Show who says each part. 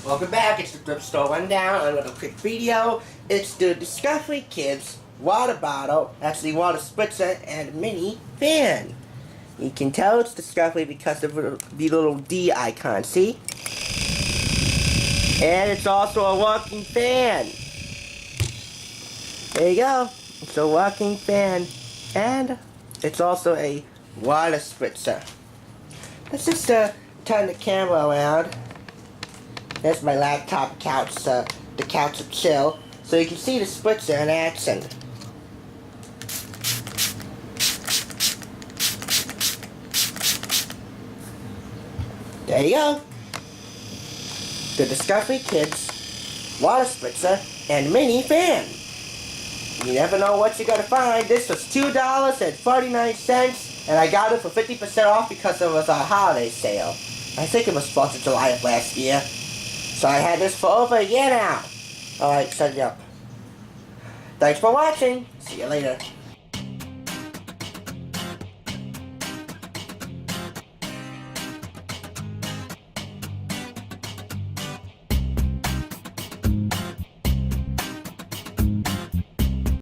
Speaker 1: Welcome back, it's the Thrift Store Rundown. Another quick video. It's the Discovery Kids water bottle, actually water spritzer and mini fan. You can tell it's Discovery because of the little D icon, see? And it's also a walking fan. There you go. It's a walking fan. And it's also a water spritzer. Let's just turn the camera around. There's my laptop couch, the couch of chill, so you can see the spritzer in action. There you go. The Discovery Kids water spritzer and mini fan. You never know what you're gonna find. This was $2.49, and I got it for 50% off because it was a holiday sale. I think it was 4th of July of last year. So I had this for over a year now. Alright, shut it up. Thanks for watching. See you later.